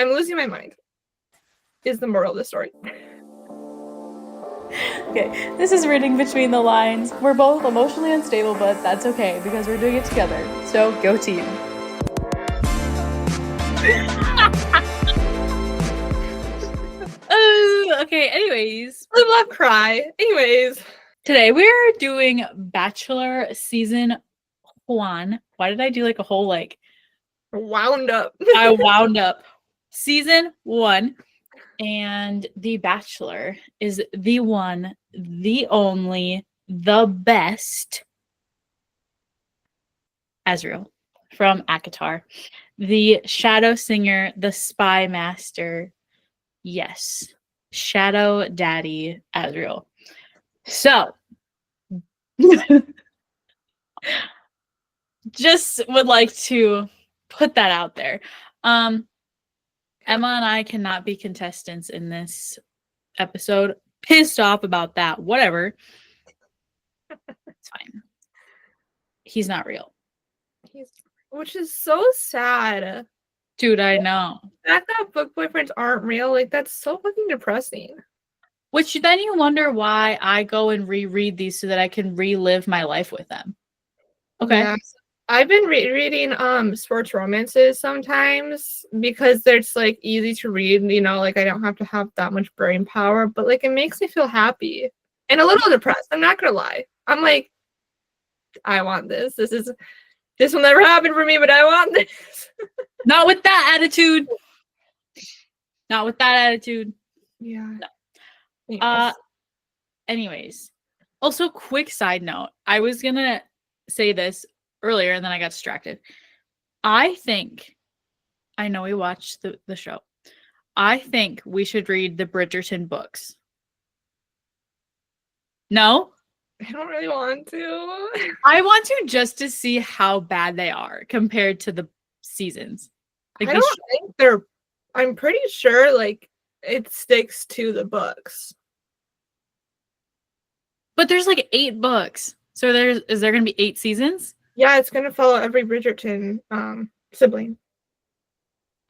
I'm losing my mind. Is the moral of the story. Okay, this is reading between the lines. We're both emotionally unstable, but that's okay because we're doing it together. So go team. Okay, anyways. Live, love, cry. Anyways. Today we're doing Bachelor Season 1. Why did I do like a whole like... Wound up. I wound up. Season 1. And The Bachelor is the one, the only, the best Azriel from ACOTAR. The Shadow Singer, the Spy Master. Yes. Shadow Daddy Azriel. So, just would like to put that out there. Emma and I cannot be contestants in this episode. Pissed off about that. Whatever. It's fine. He's not real. Which is so sad. Dude, I know. That book boyfriends aren't real. Like, that's so fucking depressing. Which then you wonder why I go and reread these so that I can relive my life with them. Okay. Yeah. I've been reading sports romances sometimes because they're just like easy to read, you know, like I don't have to have that much brain power, but like it makes me feel happy and a little depressed. I'm not gonna lie. I'm like, I want this. This will never happen for me, but I want this. Not with that attitude. Not with that attitude. Yeah. No. Anyways. Also, quick side note. I was gonna say this earlier and then I got distracted. I know we watched the show. I think we should read the Bridgerton books. No? I don't really want to. I want to just to see how bad they are compared to the seasons. Like I don't think I'm pretty sure like it sticks to the books. But there's like 8 books. So is there gonna be 8 seasons? Yeah, it's gonna follow every Bridgerton sibling.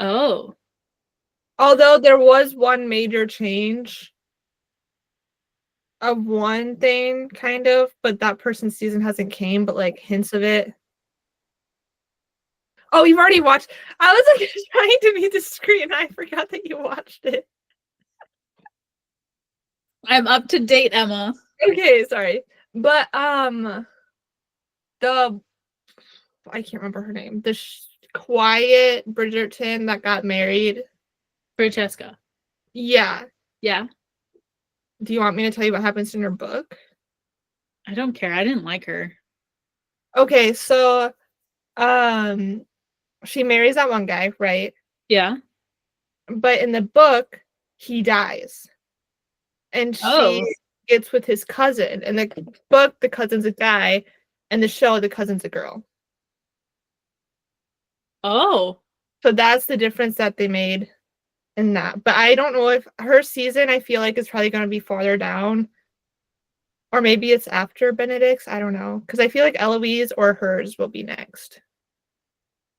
Oh. Although there was one major change of one thing, kind of, but that person's season hasn't came, but like hints of it. Oh, you've already watched. I was like trying to be discreet and I forgot that you watched it. I'm up to date, Emma. Okay, sorry. But I can't remember her name. The quiet Bridgerton that got married. Francesca. Yeah. Yeah. Do you want me to tell you what happens in her book? I don't care. I didn't like her. Okay, so she marries that one guy, right? Yeah. But in the book, he dies. And she gets with his cousin. In the book, the cousin's a guy. In the show, the cousin's a girl. Oh. So that's the difference that they made in that. But I don't know if her season, I feel like, is probably going to be farther down. Or maybe it's after Benedict's. I don't know. Because I feel like Eloise or hers will be next.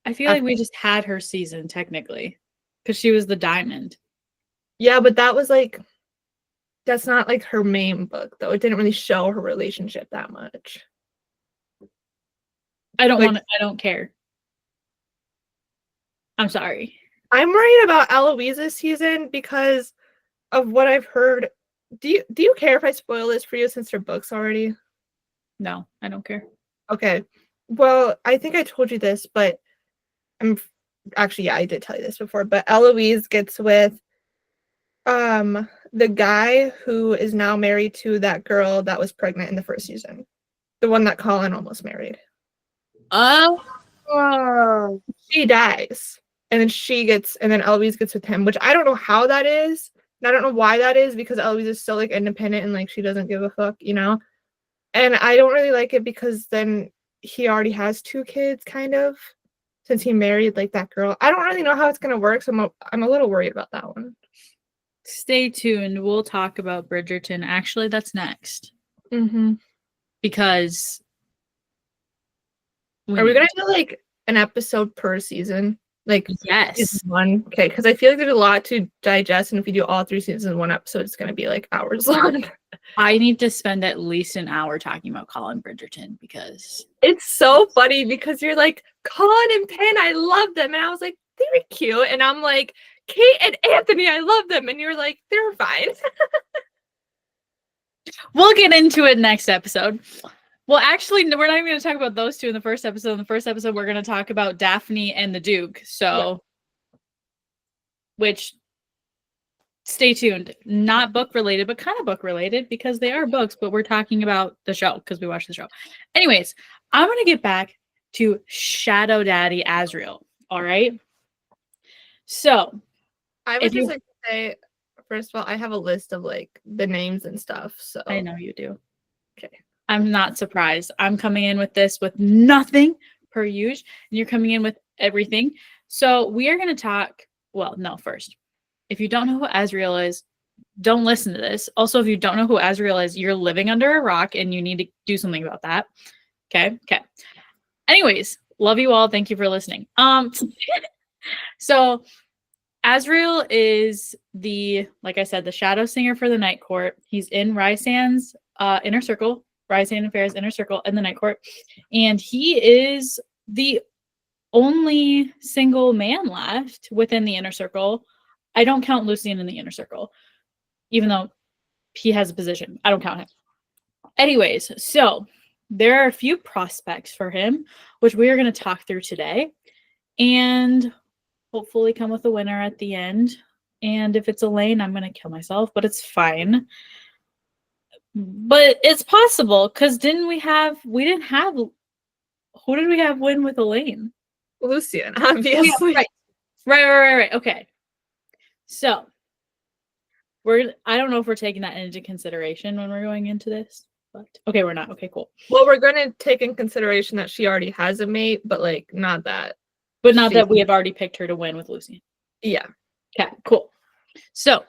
I feel like we just had her season, technically. Because she was the diamond. Yeah, but that was like... That's not like her main book, though. It didn't really show her relationship that much. I don't care. I'm sorry. I'm worried about Eloise's season because of what I've heard. Do you care if I spoil this for you since your book's already? No, I don't care. Okay. Well, I think I told you this, but I did tell you this before, but Eloise gets with the guy who is now married to that girl that was pregnant in the first season. The one that Colin almost married. She dies. And then Eloise gets with him, which I don't know how that is. And I don't know why that is, because Eloise is still like independent and like she doesn't give a fuck, you know? And I don't really like it because then he already has 2 kids, kind of, since he married like that girl. I don't really know how it's gonna work, so I'm a little worried about that one. Stay tuned. We'll talk about Bridgerton. Actually, that's next. Mm-hmm. Because are we gonna do like an episode per season? Like Yes. season 1? Okay, because I feel like there's a lot to digest, and if we do all 3 seasons in 1 episode, it's gonna be like hours long. I need to spend at least an hour talking about Colin Bridgerton because it's so funny because you're like, Colin and Penn, I love them. And I was like, they were cute. And I'm like, Kate and Anthony, I love them. And you're like, they're fine. we'll get into it next episode. Well, actually, we're not even going to talk about those two in the first episode. In the first episode, we're going to talk about Daphne and the Duke. So, which, stay tuned. Not book related, but kind of book related because they are books, but we're talking about the show because we watched the show. Anyways, I'm going to get back to Shadow Daddy Azriel. All right. So, I would just like to say, first of all, I have a list of like the names and stuff. So I know you do. Okay. I'm not surprised. I'm coming in with this with nothing per usual, and you're coming in with everything. So we are going to talk. Well, no, first, if you don't know who Azriel is, don't listen to this. Also, if you don't know who Azriel is, you're living under a rock and you need to do something about that. Okay. Okay. Anyways, love you all. Thank you for listening. So Azriel is like I said, the shadow singer for the Night Court. He's in Rysand's inner circle, Rysand and Fair's inner circle in the Night Court. And he is the only single man left within the inner circle. I don't count Lucien in the inner circle, even though he has a position. I don't count him. Anyways, so there are a few prospects for him, which we are going to talk through today. And hopefully come with a winner at the end. And if it's Elaine, I'm going to kill myself, but it's fine. But it's possible because who did we have win with Elaine? Lucien, obviously. Yeah, right. Okay. So I don't know if we're taking that into consideration when we're going into this, but okay, we're not. Okay, cool. Well, we're going to take in consideration that she already has a mate, but like not that. But not that we have already picked her to win with Lucien. Yeah. Okay, cool. So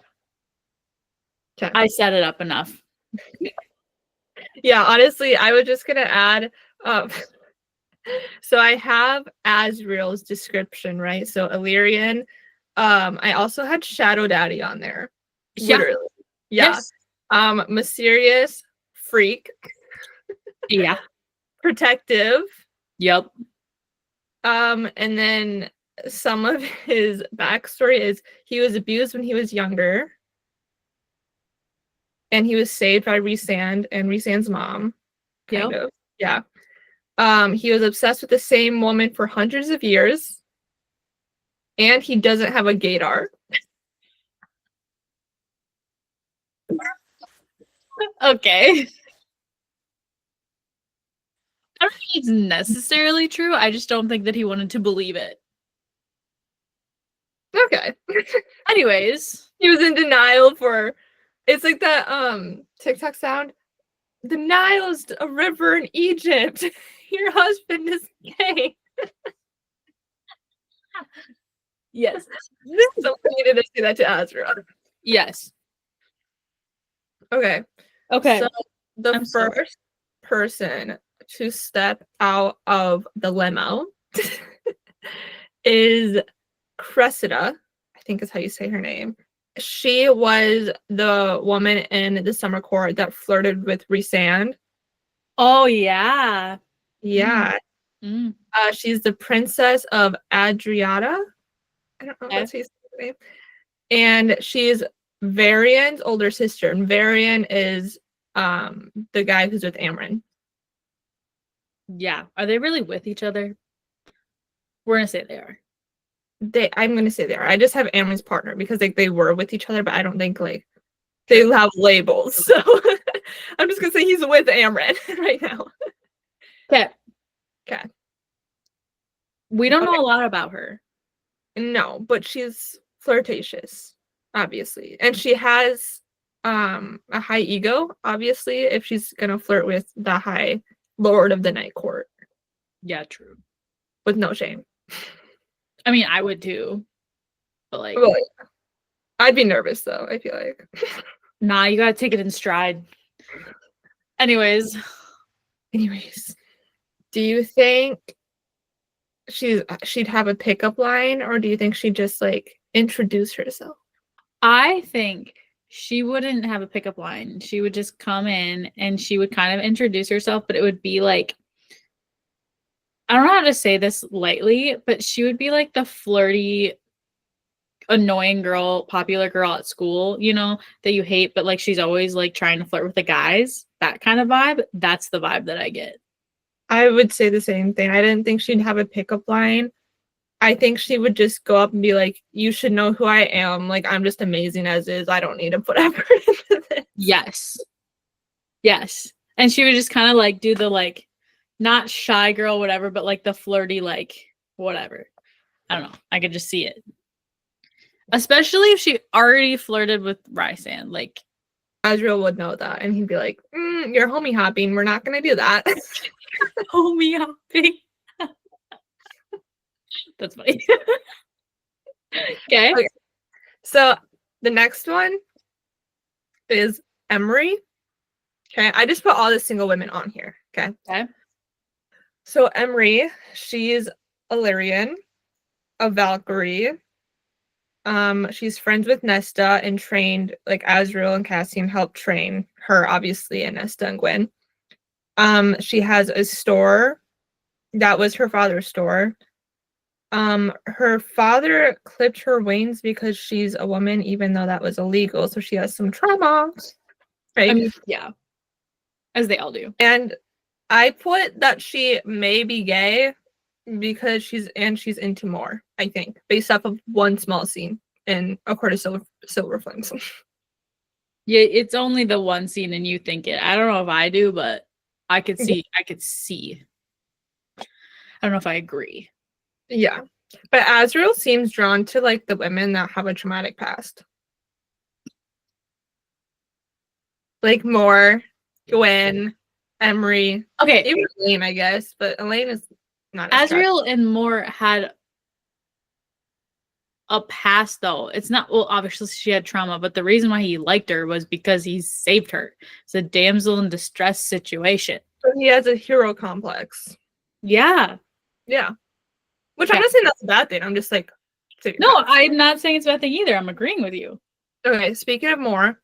I set it up enough. Yeah, honestly, I was just gonna add. So I have Azriel's description, right? So Illyrian. I also had Shadow Daddy on there. Literally. Yeah. Yes. Mysterious, freak. Yeah. Protective. Yep. And then some of his backstory is he was abused when he was younger. And he was saved by Rysand and Rysand's mom. Kind of. Yeah. He was obsessed with the same woman for hundreds of years. And he doesn't have a gaydar. Okay. I don't think it's necessarily true. I just don't think that he wanted to believe it. Okay. Anyways. He was in denial for it's like that TikTok sound. The Nile's a river in Egypt. Your husband is gay. Yes. So we needed to say that to Azriel. Yes. Okay. So the first person to step out of the limo is Cressida, I think is how you say her name. She was the woman in the summer court that flirted with Rysand. Oh, yeah. Yeah. Mm. She's the princess of Adriata. I don't know if that's how you say her name. And she's Varian's older sister. And Varian is the guy who's with Amren. Yeah. Are they really with each other? We're going to say they are. I'm going to say they are. I just have Amren's partner because like they were with each other, but I don't think like they have labels. So I'm just going to say he's with Amren right now. Okay. We don't know a lot about her. No, but she's flirtatious, obviously. And she has a high ego, obviously, if she's going to flirt with the High Lord of the Night Court. Yeah, true. With no shame. I mean, I would too. But like, well, yeah. I'd be nervous though, I feel like. Nah, you gotta take it in stride. Anyways, do you think she'd have a pickup line, or do you think she'd just like introduce herself? I think she wouldn't have a pickup line. She would just come in and she would kind of introduce herself, but it would be like, I don't know how to say this lightly, but she would be like the flirty, annoying girl, popular girl at school, you know, that you hate, but like she's always like trying to flirt with the guys. That kind of vibe. That's the vibe that I get. I would say the same thing. I didn't think she'd have a pickup line. I think she would just go up and be like, "You should know who I am. Like, I'm just amazing as is. I don't need to put effort into this." Yes. Yes. And she would just kind of like do the like, not shy girl, whatever, but like the flirty, like, whatever. I don't know. I could just see it. Especially if she already flirted with Rysand. Like, Azriel would know that, and he'd be like, "You're homie hopping. We're not gonna do that." homie hopping. That's funny. Okay. So the next one is Emery. Okay, I just put all the single women on here. Okay. So Emery, she's Illyrian, a Valkyrie. She's friends with Nesta and trained, like Azriel and Cassian helped train her, obviously, and Nesta and Gwen. She has a store that was her father's store. Her father clipped her wings because she's a woman, even though that was illegal. So she has some trauma. Right? I mean, yeah. As they all do. And I put that she may be gay because she's into more, I think, based off of one small scene in A Court of Silver Flames. Yeah, it's only the one scene and you think it. I don't know if I do, but I could see. I don't know if I agree. Yeah. But Azriel seems drawn to like the women that have a traumatic past. Like more Gwen, Emery. Okay. Even Elaine, I guess, but Elaine is not Azriel and Moore had a past though. It's not, well, obviously she had trauma, but the reason why he liked her was because he saved her. It's a damsel in distress situation. So he has a hero complex. Yeah. Yeah. Which I'm not saying that's a bad thing. I'm just like, no, I'm not saying it's a bad thing either. I'm agreeing with you. Okay, speaking of Moore,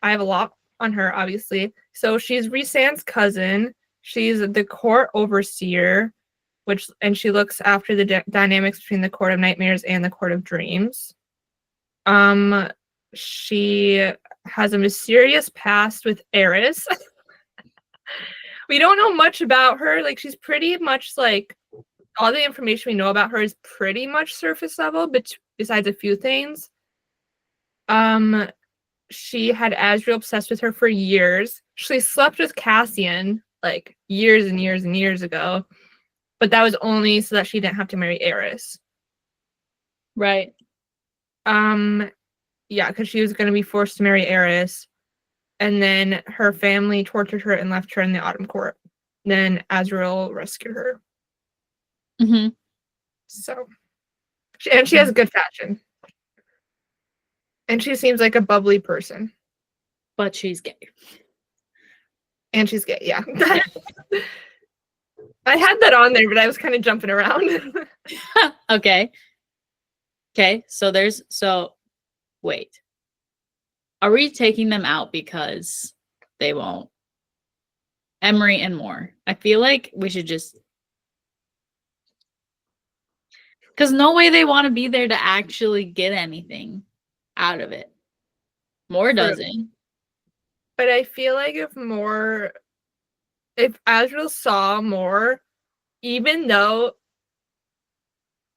I have a lot on her, obviously. So she's Rhysand's cousin. She's the court overseer, and she looks after the dynamics between the Court of Nightmares and the Court of Dreams. She has a mysterious past with Eris. We don't know much about her. Like, she's pretty much like, all the information we know about her is pretty much surface level, but besides a few things. She had Azriel obsessed with her for years. She slept with Cassian like years and years and years ago, but that was only so that she didn't have to marry Eris. Right. Yeah, because she was going to be forced to marry Eris, and then her family tortured her and left her in the Autumn Court. Then Azriel rescued her. Mm-hmm. So, she has good fashion. And she seems like a bubbly person. But she's gay. And she's gay, yeah. I had that on there, but I was kind of jumping around. Okay. Okay, so wait. Are we taking them out because they won't? Emery and Moore. I feel like we should just, because no way they want to be there to actually get anything out of it. Moore doesn't. But I feel like if Azriel saw Moore, even though,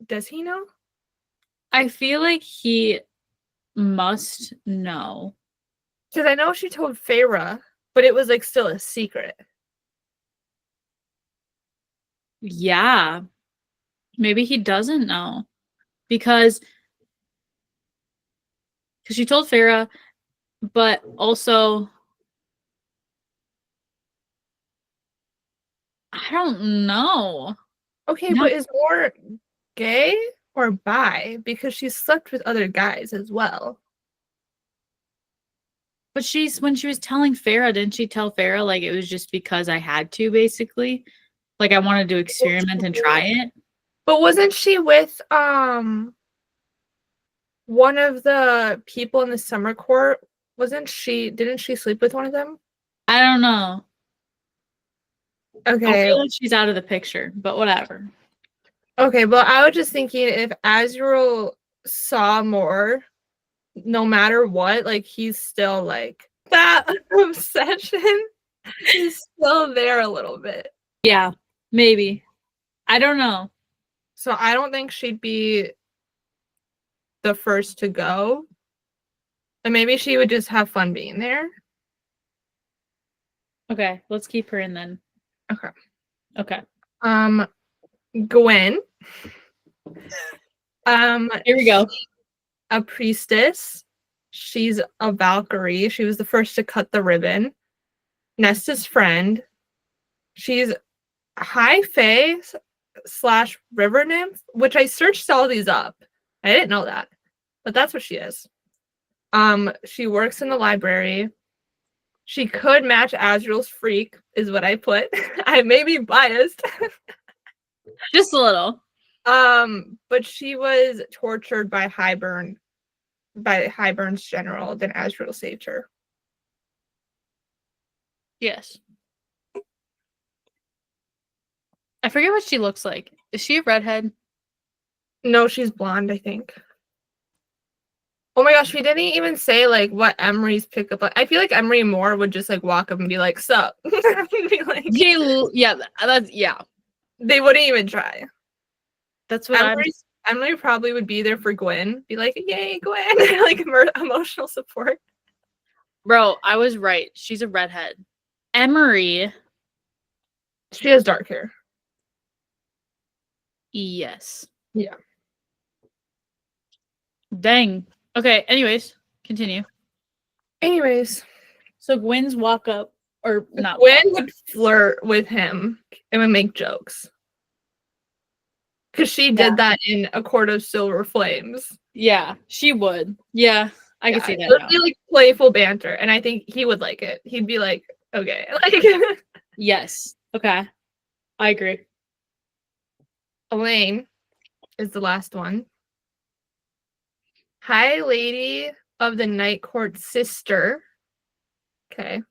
does he know? I feel like he must know. Because I know she told Feyre, but it was like still a secret. Yeah. Maybe he doesn't know. Because she told Feyre, but also I don't know. Okay, but is Moore gay or bi? Because she slept with other guys as well. But when she was telling Feyre, didn't she tell Feyre like it was just because I had to, basically? Like I wanted to experiment and try it? But wasn't she with one of the people in the summer court? Didn't she sleep with one of them? I don't know. I Okay. feel like she's out of the picture, but whatever. Okay, well, I was just thinking if Azriel saw more, no matter what, like he's still like that obsession is still there a little bit. Yeah, maybe. I don't know. So I don't think she'd be the first to go. And maybe she would just have fun being there. Okay, let's keep her in then. Okay. Okay. Gwen. Here we go. A priestess. She's a Valkyrie. She was the first to cut the ribbon. Nesta's friend. She's high fae / river nymph, which I searched all these up. I didn't know that, but that's what she is. She works in the library. She could match Azriel's freak, is what I put. I may be biased. Just a little. But she was tortured by Hybern's general, then Azriel saved her. Yes. I forget what she looks like. Is she a redhead? No, she's blonde, I think. Oh my gosh, we didn't even say like what Emery's pickup. I feel like Emery Moore would just like walk up and be like, "Sup?" Be like, yeah. They wouldn't even try. That's what Emily probably would be there for Gwen. Be like, "Yay, Gwen!" Like emotional support. Bro, I was right. She's a redhead. Emery. She has dark hair. Yes. Yeah. Dang. Okay, anyways, continue. So Gwen's walk up, or not. Gwen would flirt with him and would make jokes. Because she did that in A Court of Silver Flames. Yeah, she would. Yeah, I could see that. It would be like playful banter, and I think he would like it. He'd be like, okay. Like yes. Okay. I agree. Elaine is the last one. High Lady of the Night Court sister. Okay.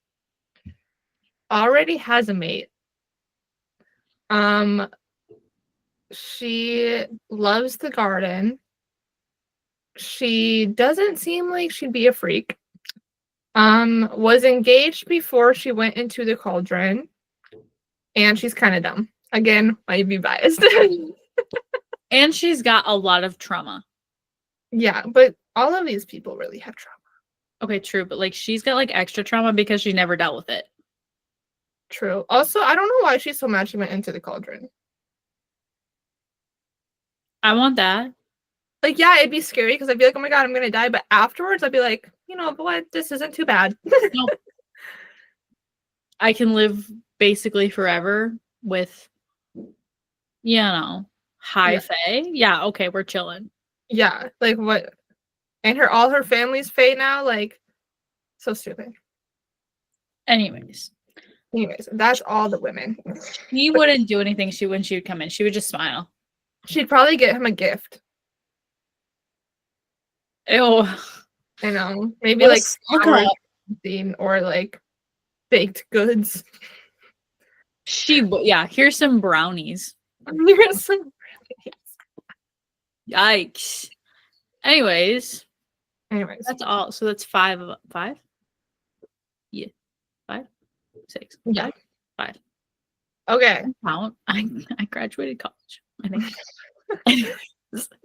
Already has a mate. She loves the garden. She doesn't seem like she'd be a freak. Was engaged before she went into the cauldron. And she's kind of dumb. Again, might be biased. And she's got a lot of trauma. Yeah, but all of these people really have trauma. Okay, true, but like she's got like extra trauma because she never dealt with it. True. Also, I don't know why she's so mad she went into the cauldron. I want that. Like, yeah, it'd be scary because I'd be like, oh my god, I'm gonna die. But afterwards, I'd be like, you know what? This isn't too bad. Nope. I can live basically forever with, high fae. Yeah, okay, we're chilling. Yeah, like what? And all her family's fae now. Like, so stupid. Anyways, that's all the women. He wouldn't do anything. When she would come in, she would just smile. She'd probably get him a gift. Ew. I know. Maybe like something or like baked goods. Here's some brownies. Here's some brownies. Yikes. Anyways, that's all. So that's 5 of 5. Yeah, 5, 6. Yeah, 5. Okay. I graduated college, I think.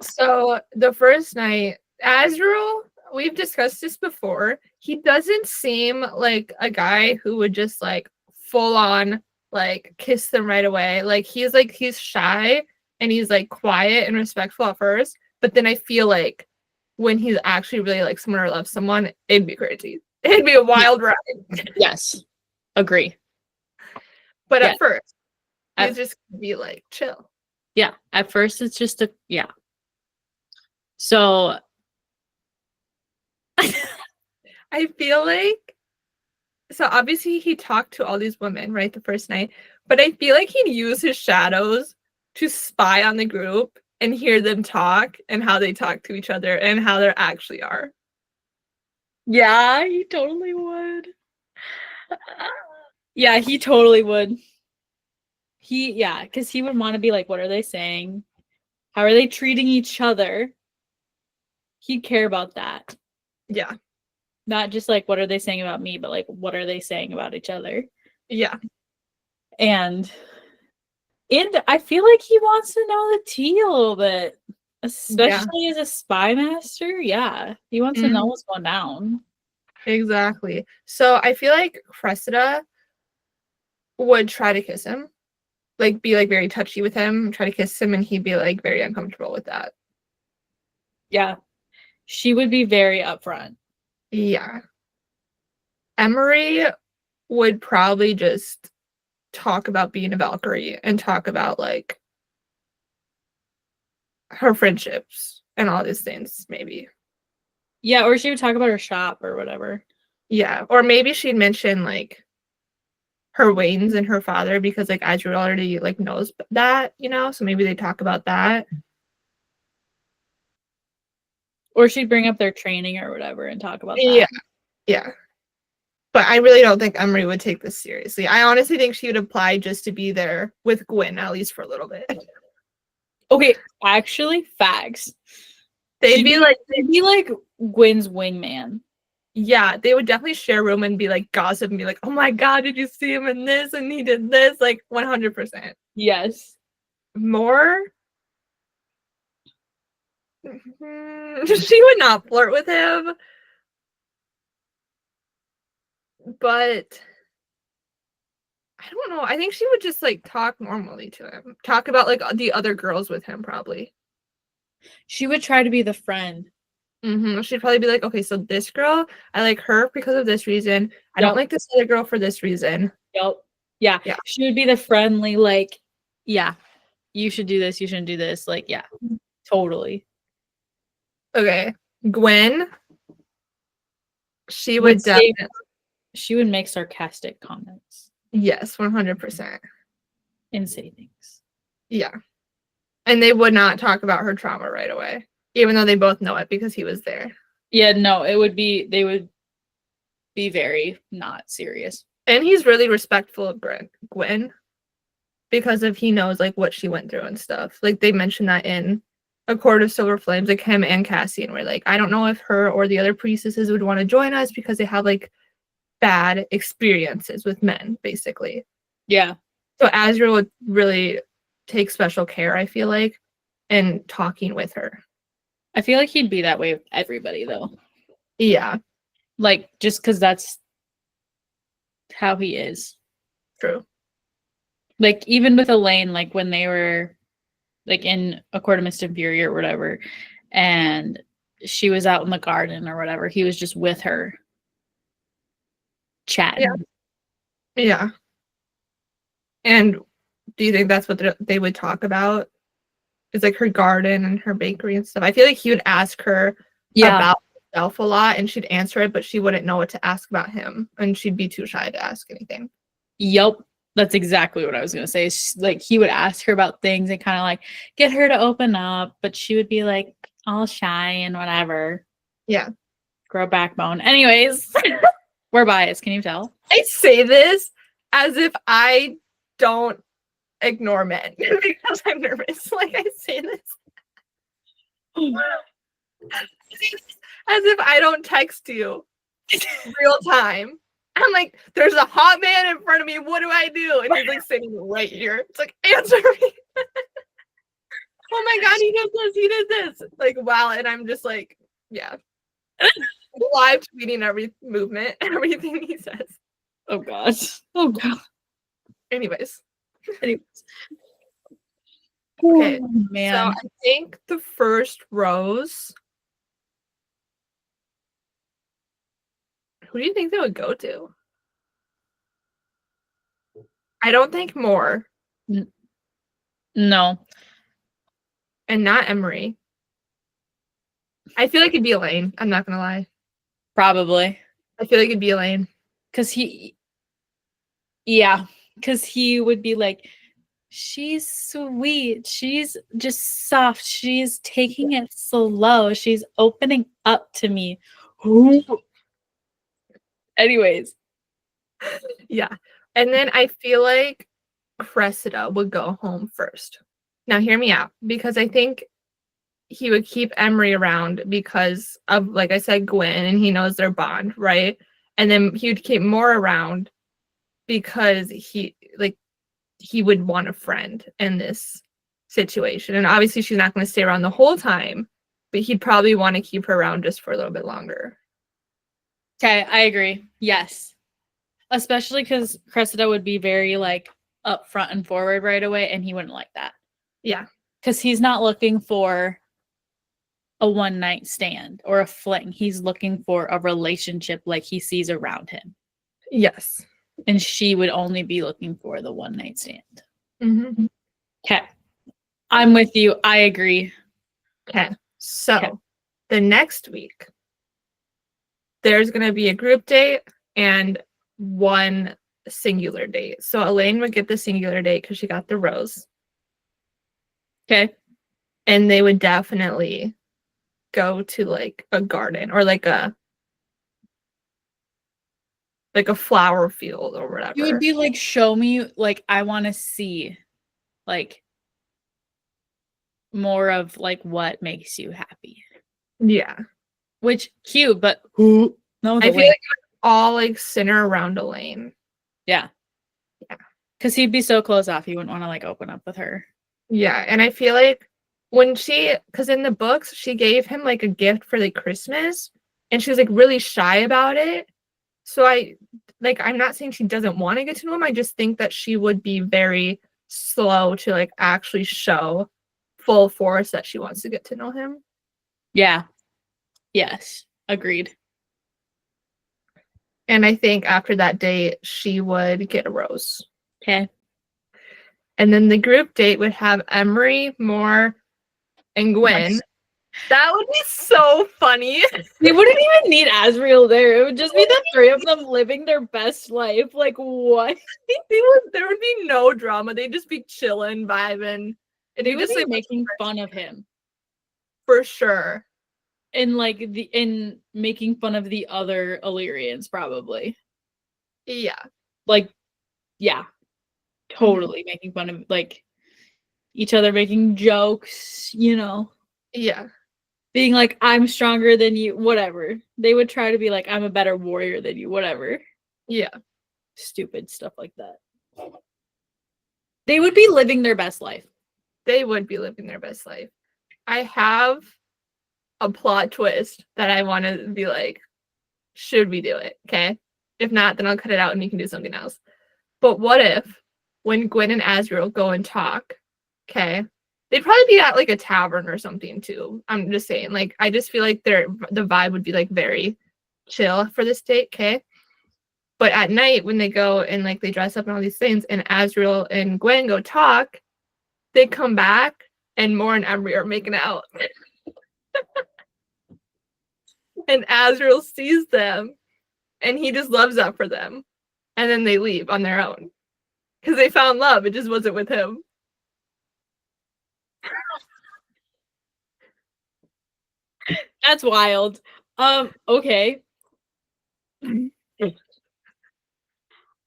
So the first night, Azriel, we've discussed this before. He doesn't seem like a guy who would just like full on like kiss them right away. Like he's shy and he's like quiet and respectful at first, but then I feel like when he's actually really like someone or loves someone, it'd be crazy. It'd be a wild ride. Yes. Agree. But at first, he's just gonna be like chill. Yeah. At first it's just So I feel like, so obviously he talked to all these women, right, the first night, but I feel like he'd use his shadows to spy on the group and hear them talk and how they talk to each other and how they actually are. Yeah, he totally would. Yeah, he totally would. Because he would want to be like, what are they saying? How are they treating each other? He'd care about that. Yeah. Not just like, what are they saying about me, but like, what are they saying about each other? Yeah. And I feel like he wants to know the tea a little bit, especially as a spy master. Yeah, he wants to know what's going down. Exactly. So I feel like Cressida would try to kiss him, like be like very touchy with him, try to kiss him, and he'd be like very uncomfortable with that. Yeah, she would be very upfront. Yeah. Emery would probably just talk about being a Valkyrie and talk about like her friendships and all these things, maybe. Yeah, or she would talk about her shop or whatever. Yeah, or maybe she'd mention like her Waynes and her father because like Azriel already like knows that, you know, so maybe they talk about that. Or she'd bring up their training or whatever and talk about that. Yeah. But I really don't think Emery would take this seriously. I honestly think she would apply just to be there with Gwen, at least for a little bit. Okay, actually, facts. They'd be like Gwen's wingman. Yeah, they would definitely share a room and be like gossip and be like, oh my god, did you see him in this and he did this? Like 100%. Yes. More? She would not flirt with him. But I don't know. I think she would just like talk normally to him. Talk about like the other girls with him, probably. She would try to be the friend. She'd probably be like, okay, so this girl, I like her because of this reason. I don't like this other girl for this reason. Yep. Yeah. She would be the friendly, like, yeah, you should do this, you shouldn't do this. Like, yeah, totally. Okay. Gwen, she would definitely. She would make sarcastic comments. Yes, 100%. And say things. Yeah. And they would not talk about her trauma right away, even though they both know it because he was there. Yeah, no, they would be be very not serious. And he's really respectful of Gwen because of he knows like what she went through and stuff. Like they mentioned that in A Court of Silver Flames, like him and Cassian were like, I don't know if her or the other priestesses would want to join us because they have like bad experiences with men, basically. Yeah. So Azriel would really take special care, I feel like, in talking with her. I feel like he'd be that way with everybody though. Yeah. Like just because that's how he is. True. Like even with Elaine, like when they were like in A Court of Mist and Fury or whatever, and she was out in the garden or whatever, he was just with her chatting. Yeah. And do you think that's what they would talk about? It's like her garden and her bakery and stuff. I feel like he would ask her about herself a lot and she'd answer it, but she wouldn't know what to ask about him and she'd be too shy to ask anything. Yep. That's exactly what I was going to say. Like he would ask her about things and kind of like get her to open up, but she would be like all shy and whatever. Yeah. Grow backbone. Anyways, we're biased. Can you tell? I say this as if I don't ignore men because I'm nervous. Like I say this as if I don't text you real time. I'm like, there's a hot man in front of me. What do I do? And he's like sitting right here. It's like, answer me. Oh my god, he did this. He did this. Like, wow. And I'm just like, yeah, live tweeting every movement, everything he says. Oh gosh. Oh god. Anyways. Okay. Oh, man. So I think the first rose. Who do you think they would go to? I don't think more. No. And not Emery. I feel like it'd be Elaine. I'm not gonna lie. Probably. I feel like it'd be Elaine. Because he would be like, She's sweet. She's just soft. She's taking it slow. She's opening up to me. Anyways. Yeah. And then I feel like Cressida would go home first. Now, hear me out, because I think he would keep Emery around because of, like I said, Gwen, and he knows their bond, right? And then he would keep more around because he would want a friend in this situation. And obviously she's not going to stay around the whole time, but he'd probably want to keep her around just for a little bit longer. Okay, I agree. Yes. Especially because Cressida would be very like up front and forward right away, and he wouldn't like that. Yeah. Because he's not looking for a one-night stand or a fling. He's looking for a relationship like he sees around him. Yes. And she would only be looking for the one-night stand. Mm-hmm. Okay. I'm with you. I agree. Okay. So the next week, there's going to be a group date and one singular date. So Elaine would get the singular date because she got the rose. Okay. And they would definitely go to like a garden or like a flower field or whatever. You would be like, show me, like, I want to see, like, more of like what makes you happy. Yeah. Which cute, but who? No, I feel like it would all like center around Elaine. Yeah. Yeah. Because he'd be so close off, he wouldn't want to like open up with her. Yeah, and I feel like because in the books she gave him like a gift for like Christmas, and she was like really shy about it. So I'm not saying she doesn't want to get to know him. I just think that she would be very slow to like actually show full force that she wants to get to know him. Yeah. Yes. Agreed. And I think after that date, she would get a rose. Okay. And then the group date would have Emery, Moore, and Gwen. Yes. That would be so funny. They wouldn't even need Azriel there. It would just be the three of them living their best life. Like, what? There would be no drama. They'd just be chilling, vibing. And They he would just be like making fun of him. For sure. And like in making fun of the other Illyrians, probably. Yeah. Like, yeah. Totally making fun of like each other, making jokes, you know. Yeah. Being like, I'm stronger than you, whatever. They would try to be like, I'm a better warrior than you, whatever. Yeah. Stupid stuff like that. They would be living their best life. They would be living their best life. I have a plot twist that I want to be like, should we do it? Okay. If not, then I'll cut it out and you can do something else. But what if when Gwen and Azriel go and talk, okay, they'd probably be at like a tavern or something too. I'm just saying, like, I just feel like the vibe would be like very chill for this date, okay? But at night when they go and like they dress up and all these things and Azriel and Gwen go talk, they come back and Moore and Emery are making out. And Azriel sees them and he just loves that for them. And then they leave on their own. Because they found love. It just wasn't with him. That's wild. Okay.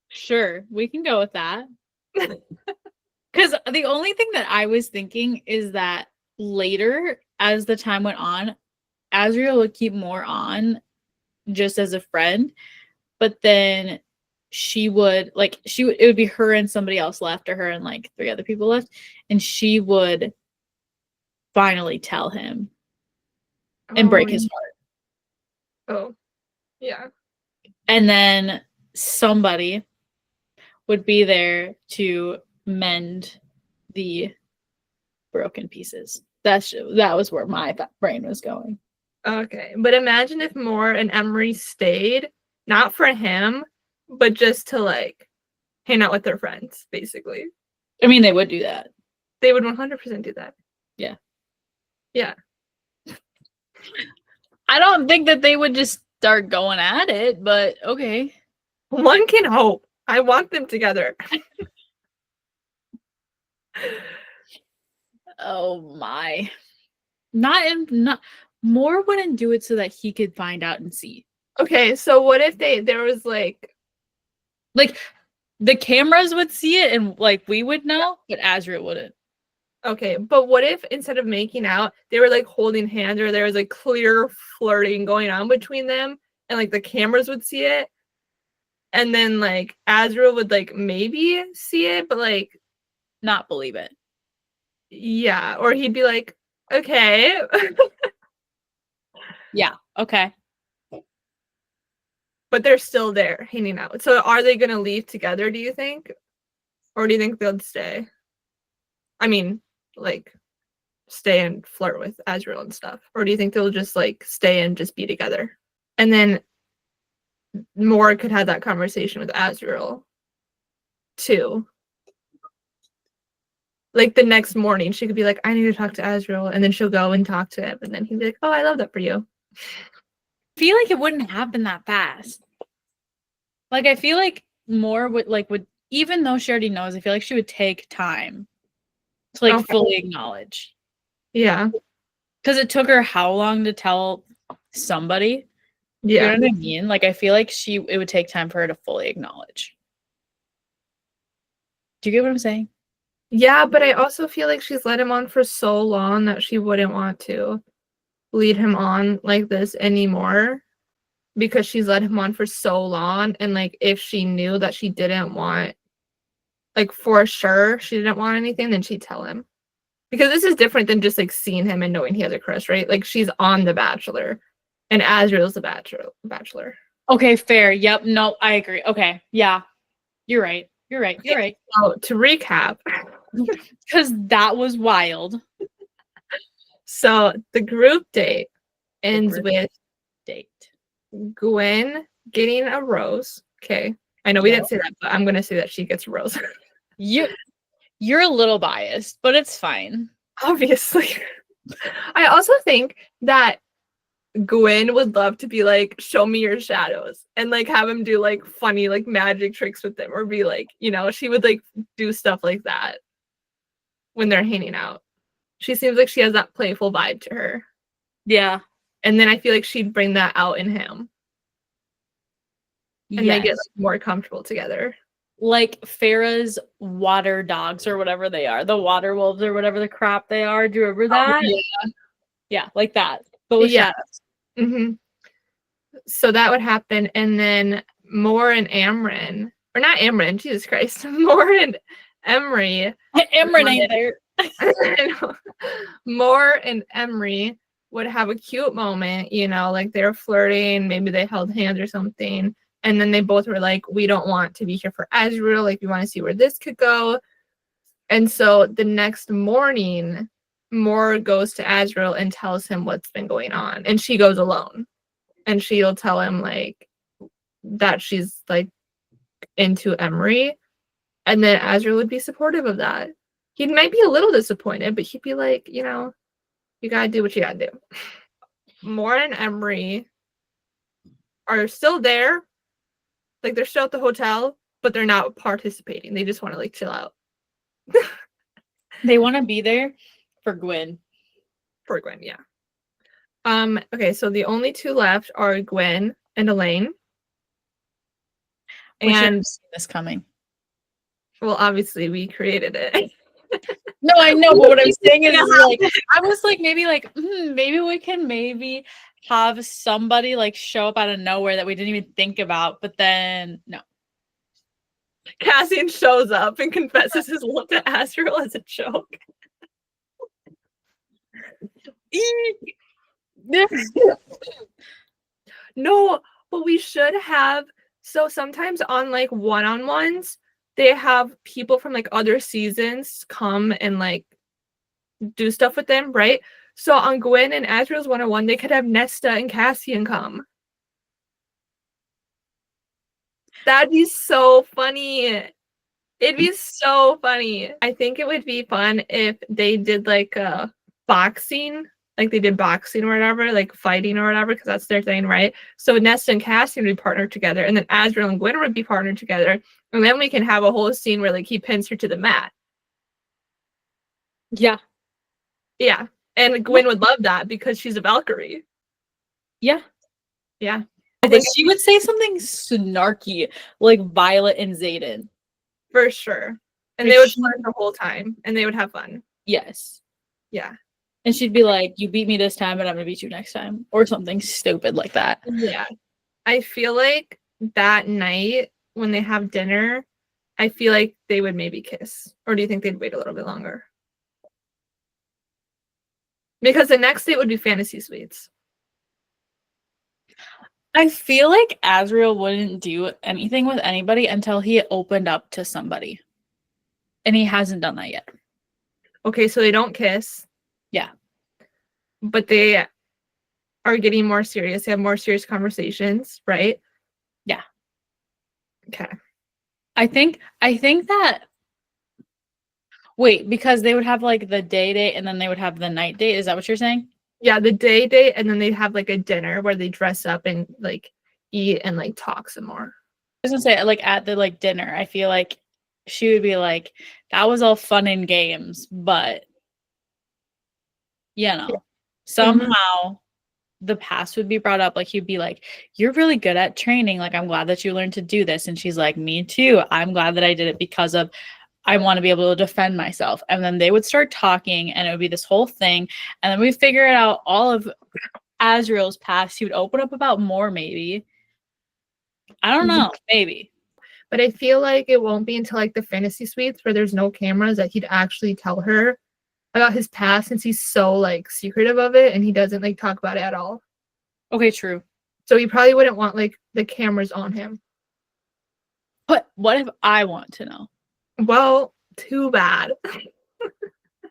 Sure, we can go with that. Because the only thing that I was thinking is that later, as the time went on, Azriel would keep more on just as a friend, but then it would be her and somebody else left, or her and like 3 other people left, and she would finally tell him and break his heart. Oh, yeah. And then somebody would be there to mend the broken pieces. That was where my brain was going. Okay. But imagine if Moore and Emery stayed, not for him, but just to like hang out with their friends, basically. I mean, they would do that. They would 100% do that. Yeah. Yeah. I don't think that they would just start going at it, but okay. One can hope. I want them together. Oh my. Not Moore wouldn't do it so that he could find out and see. Okay, so what if there was like the cameras would see it and like we would know, but Azriel wouldn't. okay, but what if instead of making out, they were like holding hands or there was like clear flirting going on between them and like the cameras would see it? And then like Azriel would like maybe see it, but like Not believe it. yeah, or he'd be like, okay. Yeah. Okay. But they're still there hanging out. So are they gonna leave together, do you think? Or do you think they'll stay? I mean, like stay and flirt with Azriel and stuff. Or do you think they'll just like stay and just be together? And then Moore could have that conversation with Azriel too. Like the next morning, she could be like, I need to talk to Azriel, and then she'll go and talk to him, and then he'd be like, oh, I love that for you. I feel like it wouldn't happen that fast. Like I feel like Moore would even though she already knows, I feel like she would take time to like Okay. fully acknowledge. Yeah. Because it took her how long to tell somebody? Yeah. You know what I mean? Like I feel like it would take time for her to fully acknowledge. Do you get what I'm saying? Yeah, but I also feel like she's led him on for so long that she wouldn't want to lead him on like this anymore because she's led him on for so long. And like if she knew that she didn't want, like for sure she didn't want anything, then she'd tell him. Because this is different than just like seeing him and knowing he has a crush, right? Like she's on The Bachelor and Azriel's the Bachelor. Okay, fair. Yep. No, I agree. Okay. Yeah. You're right. You're right. You're right. So to recap, Because that was wild. so the group date ends with Date. Gwen getting a rose. Okay. I know we didn't say that, but I'm gonna say that she gets a rose. You're a little biased, but it's fine. Obviously. I also think that Gwen would love to be like, show me your shadows and like have him do like funny like magic tricks with them or be like, you know, she would like do stuff like that when they're hanging out. She seems like she has that playful vibe to her. Yeah. And then I feel like she'd bring that out in him. And they get like, more comfortable together. Like Farrah's water dogs or whatever they are, the water wolves or whatever the crap they are. Do you remember that? Yeah, like that. But with shadows. Mm-hmm. So that would happen. And then Moore and Amryn, or not Amryn, Jesus Christ, Moore and Emery. Amryn ain't there. Moore and Emery would have a cute moment, you know, like they're flirting, maybe they held hands or something. And then they both were like, we don't want to be here for Azriel. Like, we want to see where this could go. And so the next morning, Moore goes to Azriel and tells him what's been going on. And she goes alone. And she'll tell him, like, that she's, like, into Emery. And then Azriel would be supportive of that. He might be a little disappointed, but he'd be like, you know, you gotta do what you gotta do. Moore and Emery are still there. Like, they're still at the hotel, but they're not participating. They just want to, like, chill out. They want to be there for Gwen. For Gwen, yeah. Okay, so the only two left are Gwen and Elaine. We should And have seen this coming. well, obviously we created it. No, I know, but what I'm saying is like I was like maybe we can have somebody like show up out of nowhere that we didn't even think about, but then no. Cassian shows up and confesses his love to Azriel as a joke. No, but we should have. So sometimes on like one-on-ones, they have people from like other seasons come and like do stuff with them, right? So on Gwen and Azriel's one-on-one, they could have Nesta and Cassian come. That'd be so funny. It'd be so funny. I think it would be fun if they did like a boxing, like they did boxing or whatever, like fighting or whatever, because that's their thing, right? So Nesta and Cassian would be partnered together, and then Azriel and Gwen would be partnered together, and then we can have a whole scene where like he pins her to the mat. Yeah. Yeah. And Gwen would love that because she's a Valkyrie. Yeah. Yeah. But she would say something snarky like Violet and Xaden. For sure. And Like, they would flirt the whole time and they would have fun. Yes. Yeah. And she'd be like, you beat me this time, but I'm gonna beat you next time. Or something stupid like that. Yeah. I feel like that night when they have dinner, I feel like they would maybe kiss. Or do you think they'd wait a little bit longer? Because the next date would be fantasy suites. I feel like Azriel wouldn't do anything with anybody until he opened up to somebody. And he hasn't done that yet. Okay, so they don't kiss. Yeah. But they are getting more serious. They have more serious conversations, right? Yeah. Okay. I think that wait, because they would have like the day date and then they would have the night date. Is that what you're saying? Yeah, the day date, and then they'd have like a dinner where they dress up and like eat and like talk some more. I was gonna say, like at the like dinner, I feel like she would be like, that was all fun and games, but you know, somehow the past would be brought up. Like he'd be like, you're really good at training. Like, I'm glad that you learned to do this. And she's like, me too. I'm glad that I did it because of I want to be able to defend myself. And then they would start talking and it would be this whole thing. And then we figure it out all of Azriel's past. He would open up about more, maybe. I don't know, maybe. But I feel like it won't be until like the fantasy suites where there's no cameras that he'd actually tell her about his past, since he's so like secretive of it and he doesn't like talk about it at all. Okay, true. So he probably wouldn't want like the cameras on him. But what if I want to know? Well, too bad.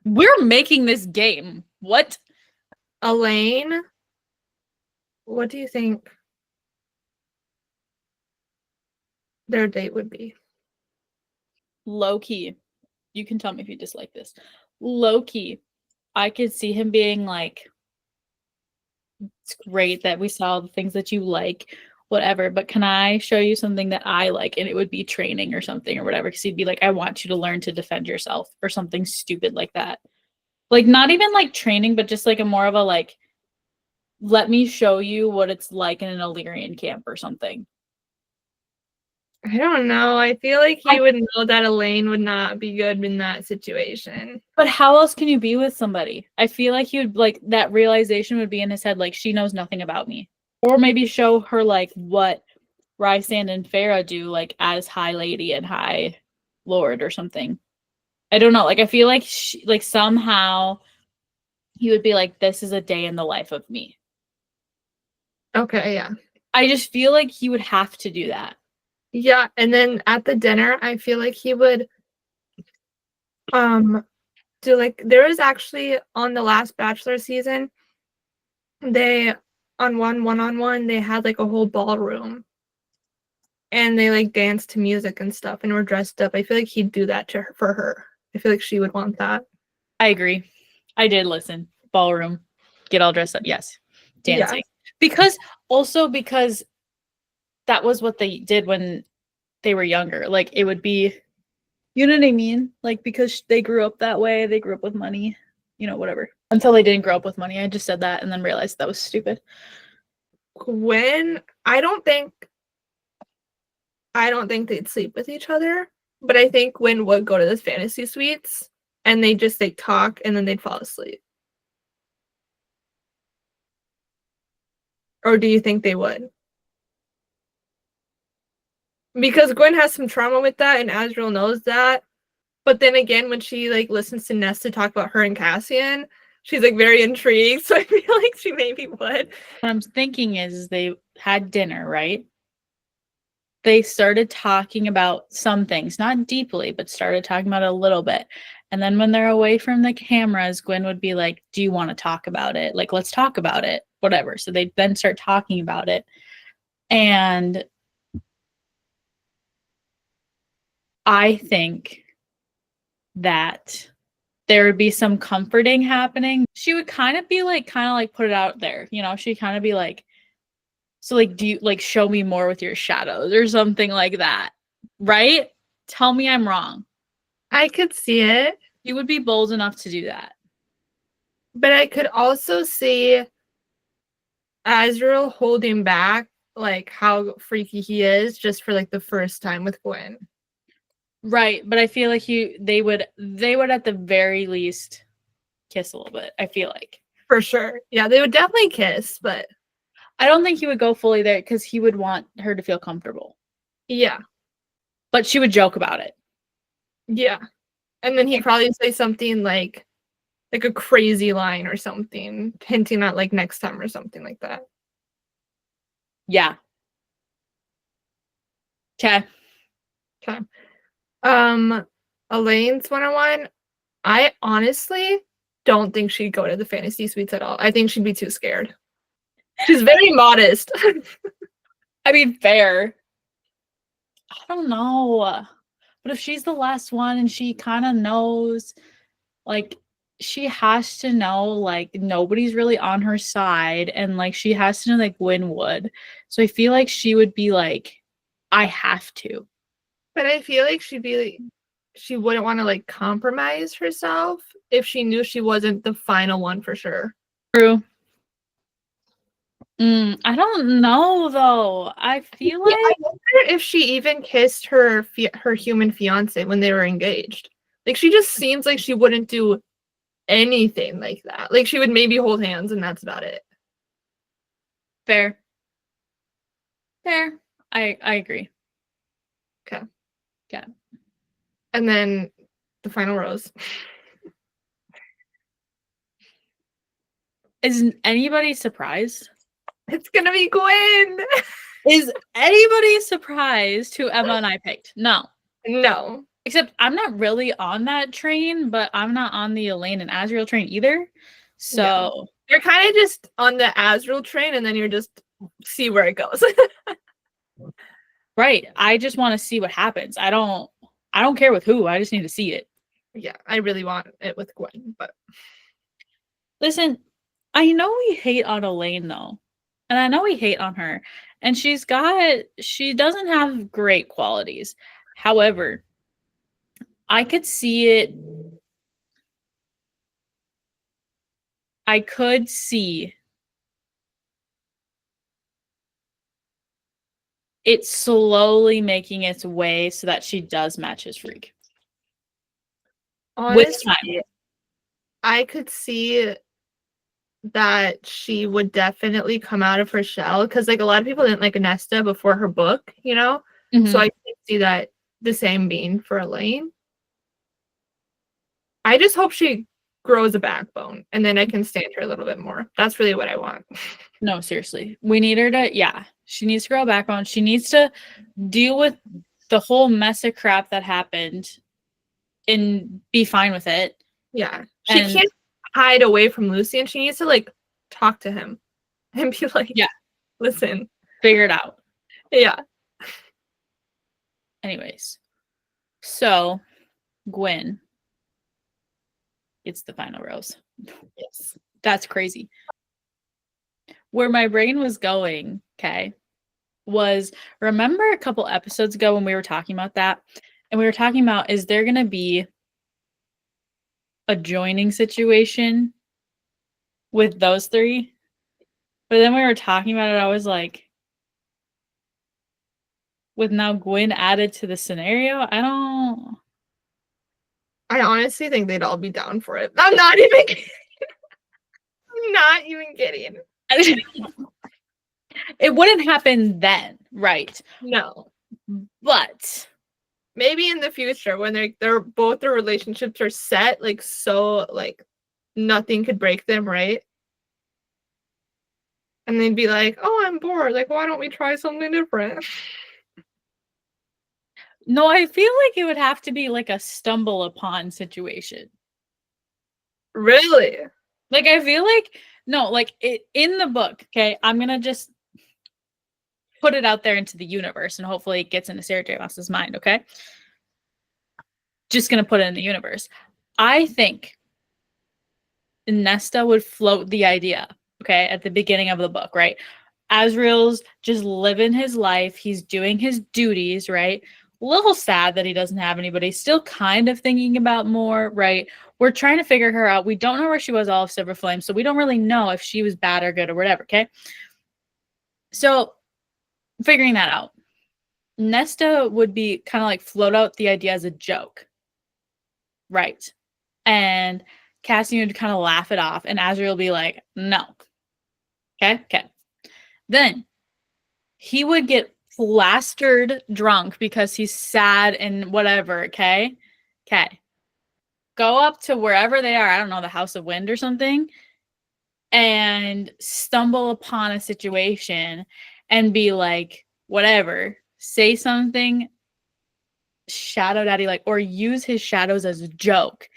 We're making this game. What? Elaine, what do you think their date would be? Low key. You can tell me if you dislike this. Low key. I could see him being like, it's great that we saw the things that you like, whatever, but can I show you something that I like? And it would be training or something or whatever. Because he'd be like, I want you to learn to defend yourself or something stupid like that. Like, not even like training, but just like a more of a like, let me show you what it's like in an Illyrian camp or something. I don't know. I feel like he would know that Elaine would not be good in that situation. But how else can you be with somebody? I feel like he would like that realization would be in his head, like she knows nothing about me. Or maybe show her like what Rysand and Farah do, like as High Lady and High Lord or something. I don't know. Like I feel like like somehow he would be like, this is a day in the life of me. Okay, yeah. I just feel like he would have to do that. Yeah, and then at the dinner, I feel like he would do like, there was actually on the last Bachelor season, they on one-on-one they had like a whole ballroom and they like danced to music and stuff and were dressed up. I feel like he'd do that to her, for her. I feel like she would want that. I agree. I did listen. Ballroom. Get all dressed up. Yes. Dancing. Yeah. Because that was what they did when they were younger. Like it would be, you know what I mean? Like because they grew up that way, they grew up with money, you know, whatever. Until they didn't grow up with money. I just said that and then realized that was stupid. Gwen, I don't think they'd sleep with each other, but I think Gwen would go to the fantasy suites and they just like talk and then they'd fall asleep. Or do you think they would? Because Gwen has some trauma with that and Azriel knows that. But then again, when she like listens to Nesta talk about her and Cassian, she's like very intrigued. So I feel like she maybe would. What I'm thinking is they had dinner, right? They started talking about some things, not deeply, but started talking about it a little bit. And then when they're away from the cameras, Gwen would be like, do you want to talk about it? Like, let's talk about it, whatever. So they'd then start talking about it. And I think that there would be some comforting happening. She would kind of put it out there, you know, she'd kind of be like, so like, do you like show me more with your shadows or something like that? Right? Tell me I'm wrong. I could see it. He would be bold enough to do that. But I could also see Azriel holding back, like, how freaky he is just for, like, the first time with Gwen. Right, but I feel like they would at the very least kiss a little bit, I feel like. For sure. Yeah, they would definitely kiss, but I don't think he would go fully there because he would want her to feel comfortable. yeah. But she would joke about it. Yeah. And then he'd probably say something like a crazy line or something, hinting at like next time or something like that. Yeah. Okay. Okay. Elaine's one-on-one. I honestly don't think she'd go to the fantasy suites at all. I think she'd be too scared. She's very modest. I mean, fair. I don't know. But if she's the last one and she kind of knows, like, she has to know, like, nobody's really on her side. And, like, she has to know, like, Gwen would. So I feel like she would be like, I have to. But I feel like she wouldn't want to like compromise herself if she knew she wasn't the final one for sure. True. I don't know though. I feel like I wonder if she even kissed her human fiance when they were engaged. Like she just seems like she wouldn't do anything like that. Like she would maybe hold hands and that's about it. fair. I agree. Okay. Yeah. And then the final rose. Is anybody surprised? It's gonna be Gwen. Is anybody surprised who Emma and I picked? No. No. Except I'm not really on that train, but I'm not on the Elaine and Azriel train either. So yeah. You're kind of just on the Azriel train and then you're just see where it goes. right. I just want to see what happens. I don't care with who. I just need to see it. Yeah, I really want it with Gwen, but listen, I know we hate on Elaine though. And I know we hate on her. And she doesn't have great qualities. However, I could see it. I could see it slowly making its way so that she does match his freak. honestly, with time. I could see that she would definitely come out of her shell because like a lot of people didn't like Nesta before her book, you know? So I could see that the same being for Elaine. I just hope she grows a backbone and then I can stand her a little bit more. That's really what I want. No, seriously. We need her to, she needs to grow a backbone. She needs to deal with the whole mess of crap that happened and be fine with it. Yeah. She can't hide away from Lucy and she needs to like talk to him and be like, listen. Figure it out. Yeah. Anyways. So, Gwen gets the final rose. Yes. That's crazy. Where my brain was going, was remember a couple episodes ago when we were talking about that? And we were talking about, is there going to be a joining situation with those three? But then we were talking about it, I was like, with now Gwen added to the scenario, I honestly think they'd all be down for it. I'm not even kidding. I'm not even kidding. It wouldn't happen then, right? No. But maybe in the future when they're both their relationships are set, like so like nothing could break them, right? And they'd be like, oh, I'm bored. Like, why don't we try something different? No, I feel like it would have to be like a stumble upon situation. Really? Like, I feel like, no, like in the book, I'm going to just put it out there into the universe and hopefully it gets into Sarah J. Maas's mind, okay? Just going to put it in the universe. I think Nesta would float the idea, at the beginning of the book, right? Azriel's just living his life. He's doing his duties, right? little sad that he doesn't have anybody. Still kind of thinking about more, right? We're trying to figure her out. We don't know where she was all of Silver Flame, so we don't really know if she was bad or good or whatever, okay? So, figuring that out. Nesta would be kind of like float out the idea as a joke. Right. And Cassian would kind of laugh it off, and Azriel would be like, no. Okay. Then he would get plastered drunk because he's sad and whatever, okay? Go up to wherever they are, I don't know, the House of Wind or something, and stumble upon a situation and be like, whatever, say something shadow daddy like, or use his shadows as a joke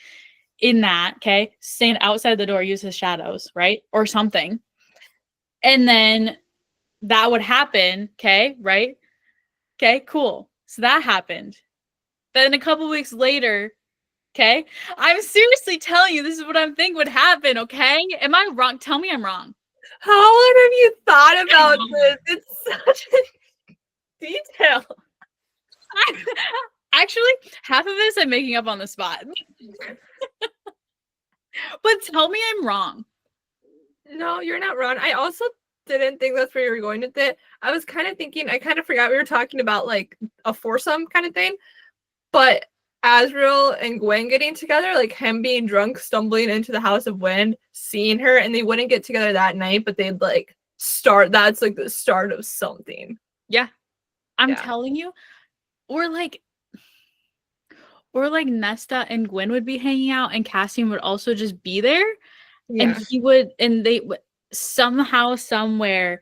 in that, okay? Stand outside the door, use his shadows, right? Or something. And then that would happen, okay, right? Okay, cool. So that happened. Then a couple weeks later, okay? I'm seriously telling you, this is what I'm thinking would happen, okay? Am I wrong? Tell me I'm wrong. How long have you thought about this? It's such a detail. Actually, half of this I'm making up on the spot. But tell me I'm wrong. No, you're not wrong. I also didn't think that's where you were going with it. I was kind of thinking, I kind of forgot we were talking about like a foursome kind of thing. But Azriel and Gwen getting together, like him being drunk, stumbling into the House of Wind, seeing her, and they wouldn't get together that night, but they'd like start. That's like the start of something. Yeah. I'm telling you. Or like Nesta and Gwen would be hanging out, and Cassian would also just be there. Yeah. And he would, and they would somehow, somewhere,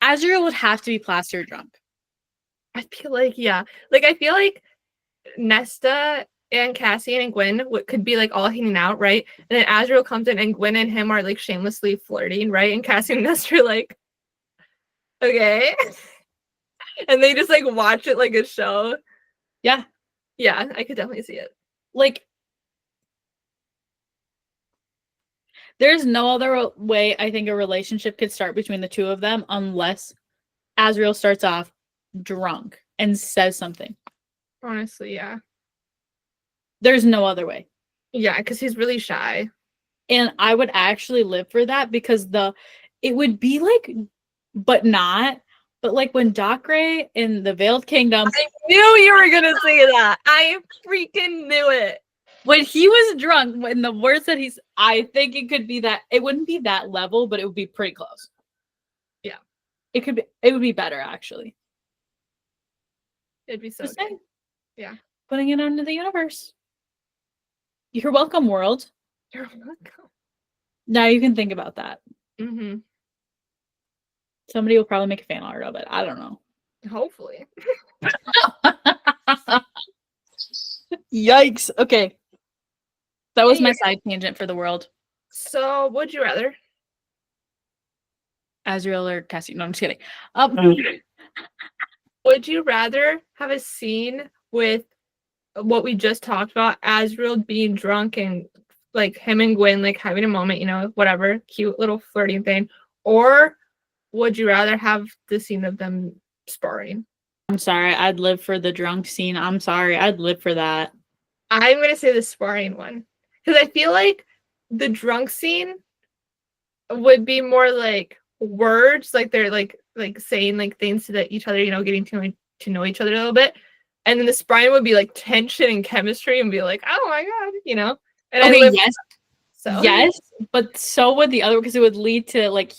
Azriel would have to be plastered drunk. I feel like, I feel like Nesta and Cassian and Gwen could be like all hanging out, right? And then Azriel comes in, and Gwen and him are like shamelessly flirting, right? And Cassian and Nesta are like, okay. And they just like watch it like a show. Yeah. Yeah, I could definitely see it. Like, there's no other way I think a relationship could start between the two of them unless Azriel starts off drunk and says something. Honestly, yeah. There's no other way. Yeah, because he's really shy. And I would actually live for that because it would be like, but not. But like when Docre in the Veiled Kingdom. I knew you were going to say that. I freaking knew it. When he was drunk, when the words that I think it could be that, it wouldn't be that level, but it would be pretty close. Yeah. It would be better, actually. It'd be so good. Yeah. Putting it onto the universe. You're welcome, world. You're welcome. Now you can think about that. Mm-hmm. Somebody will probably make a fan art of it. I don't know. Hopefully. Yikes. Okay. That was my side tangent for the world. So, would you rather? Azriel or Cassie? No, I'm just kidding. Would you rather have a scene with what we just talked about, Azriel being drunk and like him and Gwen like having a moment, whatever, cute little flirting thing, or would you rather have the scene of them sparring? I'm sorry, I'd live for the drunk scene. I'm sorry, I'd live for that. I'm gonna say the sparring one because I feel like the drunk scene would be more like words, like they're like saying like things to each other, getting to know each other a little bit, and then the sparring would be like tension and chemistry and be like, oh my god, And okay, yes, but so would the other because it would lead to like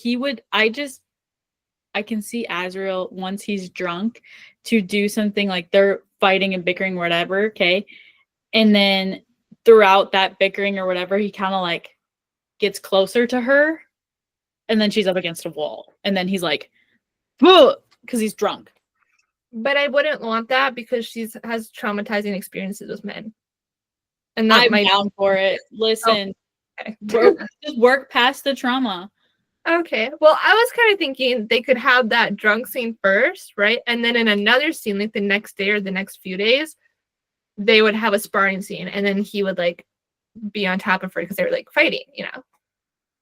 I can see Azriel once he's drunk to do something like they're fighting and bickering or whatever, okay? And then throughout that bickering or whatever, he kind of like gets closer to her and then she's up against a wall. And then he's like, because he's drunk. But I wouldn't want that because she has traumatizing experiences with men. And that I'm down for it. Listen, okay. Just work past the trauma. Okay. Well, I was kind of thinking they could have that drunk scene first, right? And then in another scene, like the next day or the next few days, they would have a sparring scene, and then he would like be on top of her because they were like fighting,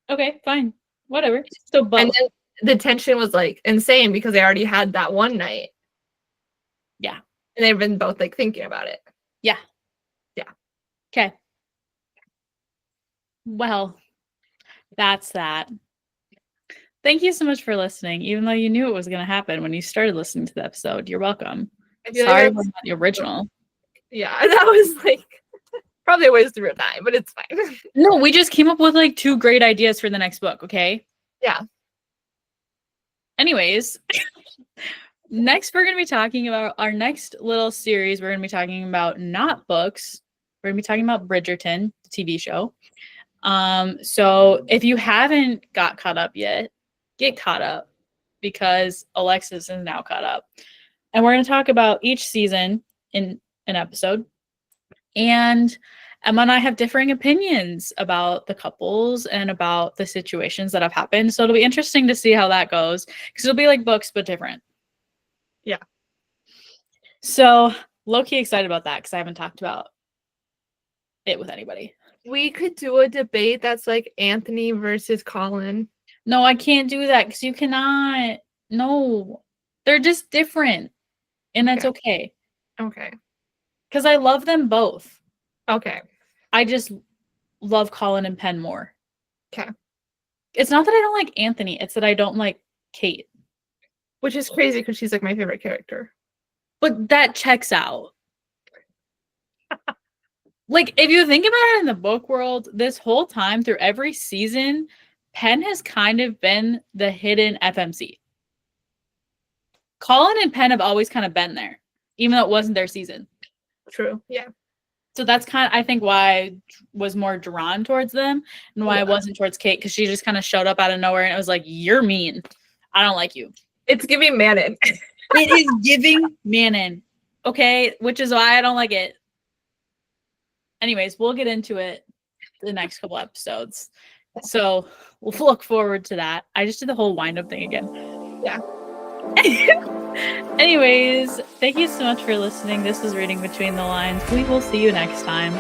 Okay, fine. Whatever. So both. And then the tension was like insane because they already had that one night. Yeah. And they've been both like thinking about it. Yeah. Yeah. Okay. Well, that's that. Thank you so much for listening, even though you knew it was going to happen when you started listening to the episode. You're welcome. I feel Sorry like we're not the original. yeah, that was like probably a waste of your time, but it's fine. No, we just came up with like 2 great ideas for the next book, okay? Yeah. Anyways, next we're going to be talking about our next little series. We're going to be talking about not books. We're going to be talking about Bridgerton, the TV show. So if you haven't got caught up yet, get caught up because Alexis is now caught up. And we're going to talk about each season in an episode. And Emma and I have differing opinions about the couples and about the situations that have happened. So it'll be interesting to see how that goes because it'll be like books, but different. Yeah. So low-key excited about that because I haven't talked about it with anybody. We could do a debate that's like Anthony versus Colin. No, I can't do that because you cannot. No, they're just different. And that's okay. Okay. Because I love them both. Okay. I just love Colin and Penn more. Okay. It's not that I don't like Anthony, it's that I don't like Kate. Which is crazy because she's like my favorite character. But that checks out. Like, if you think about it in the book world, this whole time through every season, Penn has kind of been the hidden FMC. Colin and Penn have always kind of been there, even though it wasn't their season. True. Yeah. So that's kind of, I think, why I was more drawn towards them and why I wasn't towards Kate, because she just kind of showed up out of nowhere and it was like, you're mean. I don't like you. It's giving Manon. It is giving Manon. Okay? Which is why I don't like it. Anyways, we'll get into it the next couple episodes. So we'll look forward to that. I just did the whole wind-up thing again. Yeah. Anyways, thank you so much for listening. This was Reading Between the Lines. We will see you next time.